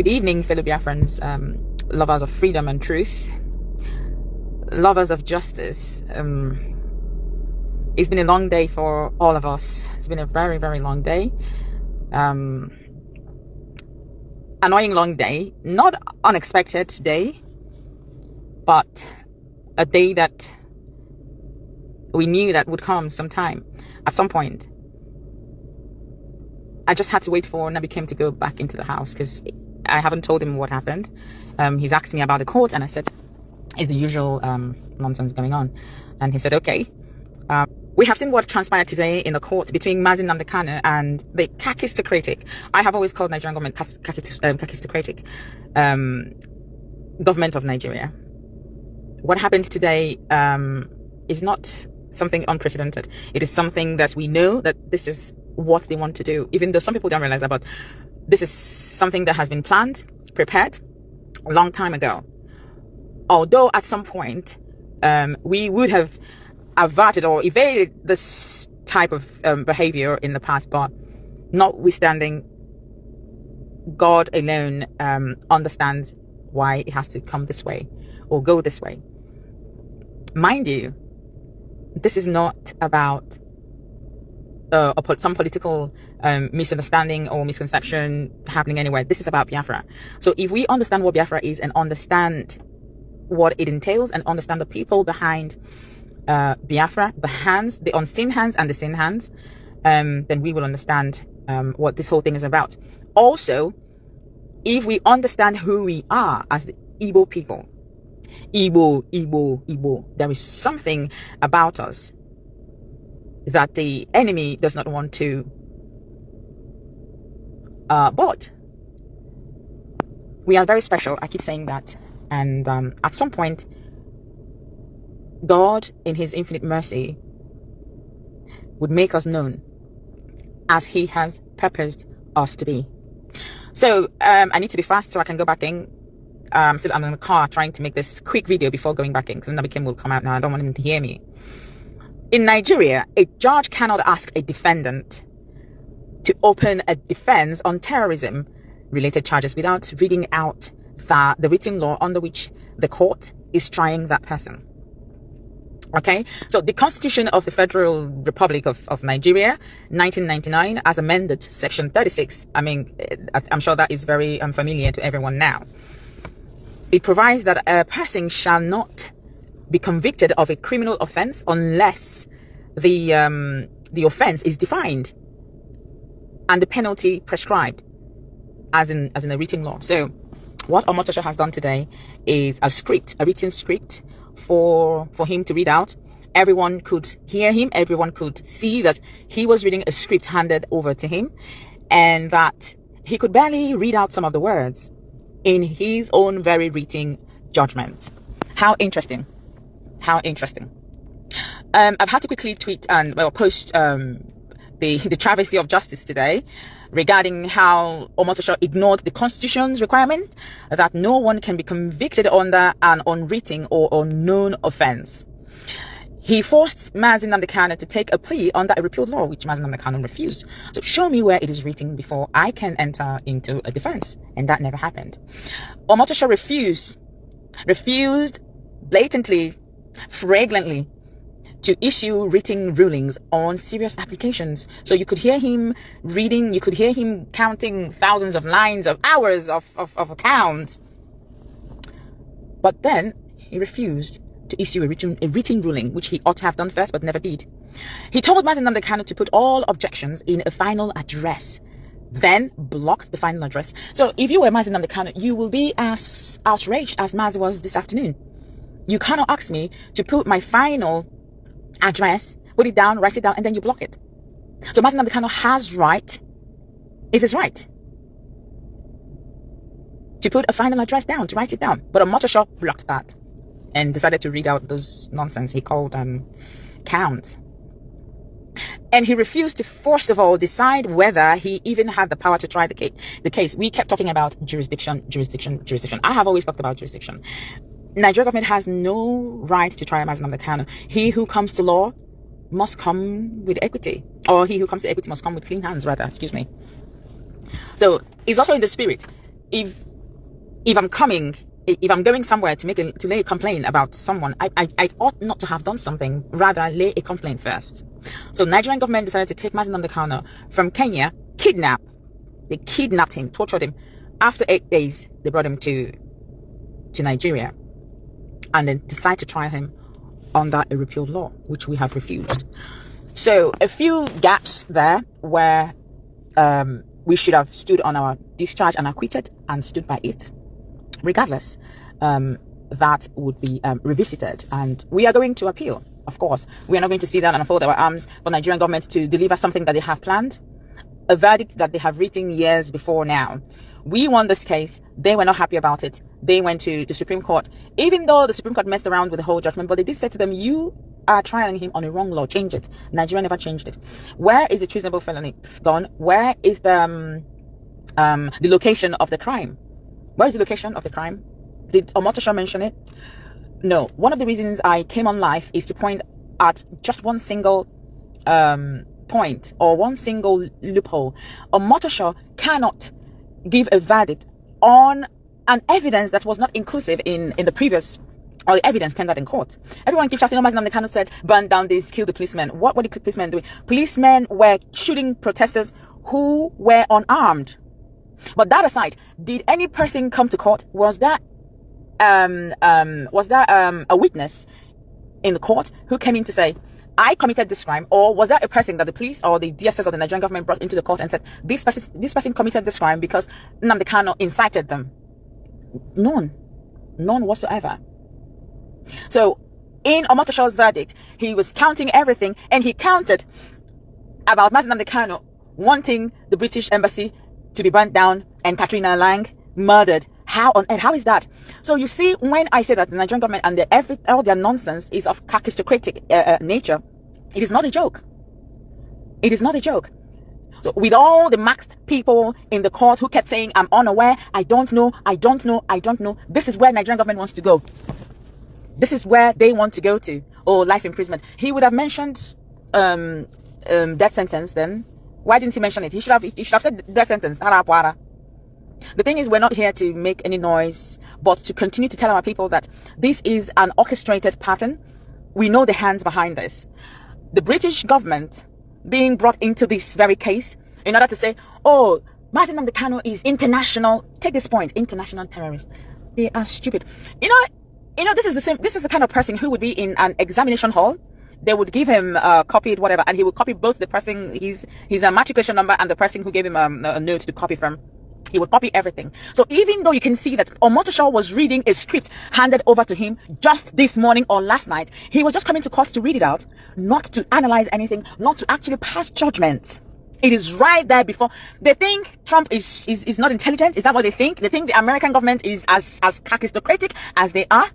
Good evening, fellow Biafrans, lovers of freedom and truth, lovers of justice. It's been a long day for all of us. It's been a very, very long day. Annoying long day, not unexpected day, but a day that we knew that would come sometime, at some point. I just had to wait for Nnamdi Kanu to go back into the house because I haven't told him what happened. He's asked me about the court, and I said, "Is the usual nonsense going on?" And he said, "Okay." We have seen what transpired today in the court between Mazi Nnamdi Kanu and the kakistocratic. I have always called Nigerian government kakistocratic government of Nigeria. What happened today is not something unprecedented. It is something that we know that this is what they want to do, even though some people don't realize that, but this is something that has been planned, prepared a long time ago. Although at some point we would have averted or evaded this type of behavior in the past, but notwithstanding, God alone understands why it has to come this way or go this way. Mind you, this is not about some political misunderstanding or misconception happening anywhere. This is about Biafra. So if we understand what Biafra is and understand what it entails and understand the people behind Biafra, the hands, the unseen hands and the seen hands, then we will understand what this whole thing is about. Also, if we understand who we are as the Igbo people, Igbo, there is something about us that the enemy does not want to but we are very special. I keep saying that. And at some point, God, in his infinite mercy, would make us known as he has purposed us to be. So I need to be fast so I can go back in. I'm in the car trying to make this quick video before going back in, because Nnamdi Kanu will come out now. I don't want him to hear me. In Nigeria, a judge cannot ask a defendant to open a defense on terrorism-related charges without reading out the written law under which the court is trying that person. Okay, so the Constitution of the Federal Republic of Nigeria, 1999, as amended, Section 36. I mean, I'm sure that is very familiar to everyone now. It provides that a person shall not be convicted of a criminal offense unless the offense is defined and the penalty prescribed as in a written law. So what Omotosho has done today is a written script for him to read out. Everyone could hear him, everyone could see that he was reading a script handed over to him, and that he could barely read out some of the words in his own very written judgment. How interesting. How interesting. I've had to quickly tweet and post the travesty of justice today regarding how Omotosho ignored the Constitution's requirement that no one can be convicted under an unwritten or unknown offense. He forced Mazi Nnamdi Kanu to take a plea under a repealed law, which Mazi Nnamdi Kanu refused. So show me where it is written before I can enter into a defense. And that never happened. Omotosho refused blatantly, flagrantly, to issue written rulings on serious applications. So you could hear him reading, you could hear him counting thousands of lines of hours of account. But then he refused to issue a written ruling, which he ought to have done first, but never did. He told Mazi Nnamdi Kanu to put all objections in a final address, then blocked the final address. So if you were Mazi Nnamdi Kanu, you will be as outraged as Mazi was this afternoon. You cannot ask me to put my final address, put it down, write it down, and then you block it. So Mazi Nnamdi Kanu has right, is his right, to put a final address down, to write it down. But Omotosho blocked that and decided to read out those nonsense he called count. And he refused to, first of all, decide whether he even had the power to try the case. We kept talking about jurisdiction. I have always talked about jurisdiction. Nigeria government has no right to try Mazi Nnamdi Kanu. He who comes to law must come with equity, or he who comes to equity must come with clean hands, rather, excuse me. So it's also in the spirit. If if I'm going somewhere to lay a complaint about someone, I ought not to have done something, rather lay a complaint first. So Nigerian government decided to take Mazi Nnamdi Kanu from Kenya, they kidnapped him, tortured him. After 8 days, they brought him to Nigeria, and then decided to try him under a repealed law, which we have refused. So a few gaps there where we should have stood on our discharge and acquitted and stood by it. Regardless, that would be revisited, and we are going to appeal. Of course, we are not going to sit down and fold our arms for Nigerian government to deliver something that they have planned, a verdict that they have written years before now. We won this case. They were not happy about it. They went to the Supreme Court, even though the Supreme Court messed around with the whole judgment, but they did say to them, you are trialing him on a wrong law. Change it. Nigeria never changed it. Where is the treasonable felony gone? Where is the location of the crime? Where is the location of the crime? Did Omotosho mention it? No. One of the reasons I came on live is to point at just one single point or one single loophole. Omotosho cannot give a verdict on an evidence that was not inclusive in the previous, or the evidence tendered in court. Everyone keeps shouting, Mazi Nnamdi Kanu said, burn down this, kill the policemen. What were the policemen doing? Policemen were shooting protesters who were unarmed. But that aside, did any person come to court? Was there a witness in the court who came in to say, I committed this crime? Or was there a person that the police or the DSS or the Nigerian government brought into the court and said, this person committed this crime because Nnamdi Kanu incited them? None whatsoever. So in Omotosho's verdict, he was counting everything, and he counted about Mazi Nnamdi Kanu wanting the British embassy to be burnt down and Katrina Lang murdered. How on earth? How is that? So you see, when I say that the Nigerian government and all their nonsense is of kakistocratic nature, it is not a joke. It is not a joke. So with all the maxed people in the court who kept saying, I'm unaware, I don't know, this is where Nigerian government wants to go. This is where they want to go to. Or life imprisonment. He would have mentioned death sentence then. Why didn't he mention it? He should have said death sentence. The thing is, we're not here to make any noise, but to continue to tell our people that this is an orchestrated pattern. We know the hands behind this. The British government being brought into this very case in order to say, oh, Mazi Nnamdi Kanu is international. Take this point, international terrorist. They are stupid. You know, this is the kind of person who would be in an examination hall. They would give him copied whatever, and he would copy both the person, his matriculation number, and the person who gave him a note to copy from. He would copy everything. So even though you can see that Omotosho was reading a script handed over to him just this morning or last night, he was just coming to court to read it out, not to analyze anything, not to actually pass judgment. It is right there before. They think Trump is not intelligent. Is that what they think? They think the American government is as kakistocratic as they are?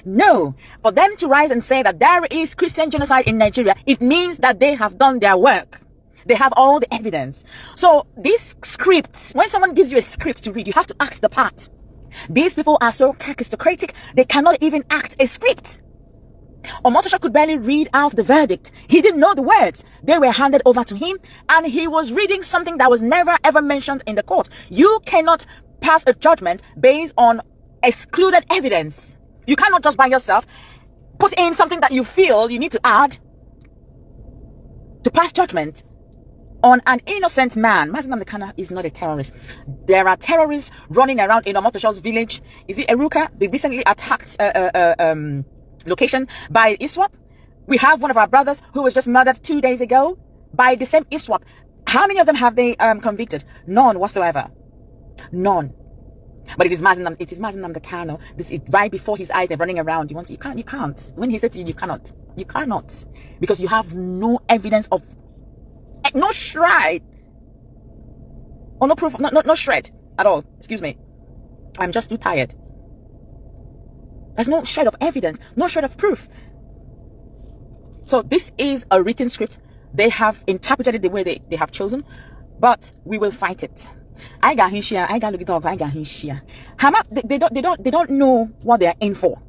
No. For them to rise and say that there is Christian genocide in Nigeria, it means that they have done their work. They have all the evidence. So these scripts, when someone gives you a script to read, you have to act the part. These people are so kakistocratic, they cannot even act a script. Omotosho could barely read out the verdict. He didn't know the words. They were handed over to him, and he was reading something that was never ever mentioned in the court. You cannot pass a judgment based on excluded evidence. You cannot just by yourself put in something that you feel you need to add to pass judgment on an innocent man. Mazi Nnamdi Kanu is not a terrorist. There are terrorists running around in Omotosho's village. Is it Eruka? They recently attacked location by ISWAP. We have one of our brothers who was just murdered 2 days ago by the same ISWAP. How many of them have they convicted? None whatsoever. None. But it is Mazi Nnamdi Kanu. This is right before his eyes. They're running around. You can't. When he said to you, you cannot, because you have no evidence of, no shred, or no proof, no shred at all. Excuse me. I'm just too tired. There's no shred of evidence, no shred of proof. So this is a written script. They have interpreted it the way they have chosen, but we will fight it. I got his share. I got look it up. I got his share. They don't know what they are in for.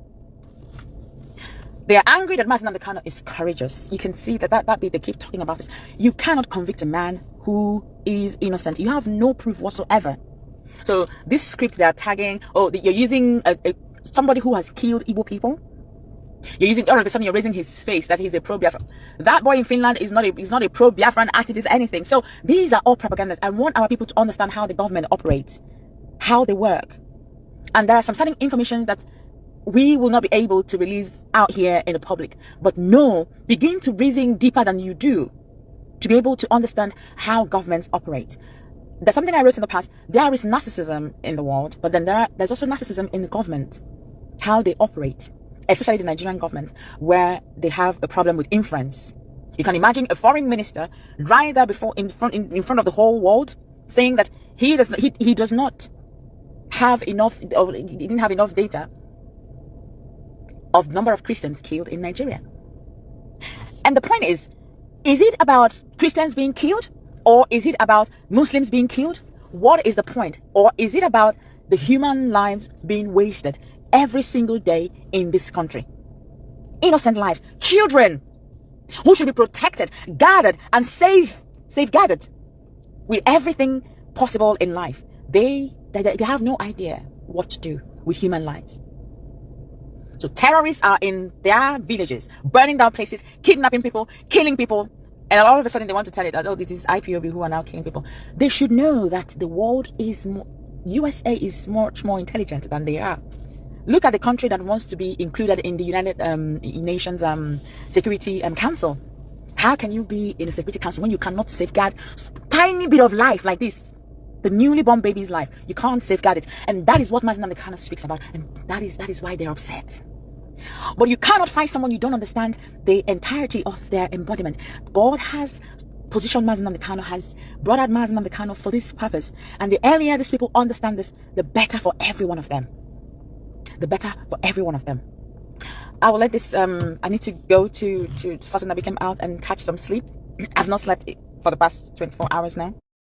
They are angry that Mazi Nnamdi Kanu is courageous. You can see that bit they keep talking about this. You cannot convict a man who is innocent. You have no proof whatsoever. So this script they are tagging, you're using somebody who has killed Igbo people. You're using, all of a sudden you're raising his face that he's a pro-Biafran. That boy in Finland is not a pro-Biafran activist, anything. So these are all propagandas. I want our people to understand how the government operates, how they work. And there are some certain information that we will not be able to release out here in the public. But no, begin to reason deeper than you do to be able to understand how governments operate. There's something I wrote in the past. There is narcissism in the world, but then there's also narcissism in the government, how they operate. Especially the Nigerian government, where they have a problem with influence. You can imagine a foreign minister right there in front of the whole world saying that he does not have enough, or he didn't have enough data of number of Christians killed in Nigeria. And the point is it about Christians being killed, or is it about Muslims being killed? What is the point? Or is it about the human lives being wasted every single day in this country? Innocent lives, children who should be protected, guarded, and safeguarded with everything possible in life. They have no idea what to do with human lives. So terrorists are in their villages, burning down places, kidnapping people, killing people, and all of a sudden they want to tell you that, oh, this is IPOB who are now killing people. They should know that the world is USA is much more intelligent than they are. Look at the country that wants to be included in the United Nations Security Council. How can you be in a Security Council when you cannot safeguard tiny bit of life like this? The newly born baby's life. You can't safeguard it. And that is what Mazi Nnamdi Kanu speaks about. And that is why they're upset. But you cannot fight someone you don't understand the entirety of their embodiment. God has positioned Mazi Nnamdi Kanu, has brought out Mazi Nnamdi Kanu for this purpose. And the earlier these people understand this, the better for every one of them. The better for every one of them. I will let this, I need to go to something that we came out and catch some sleep. I've not slept for the past 24 hours now.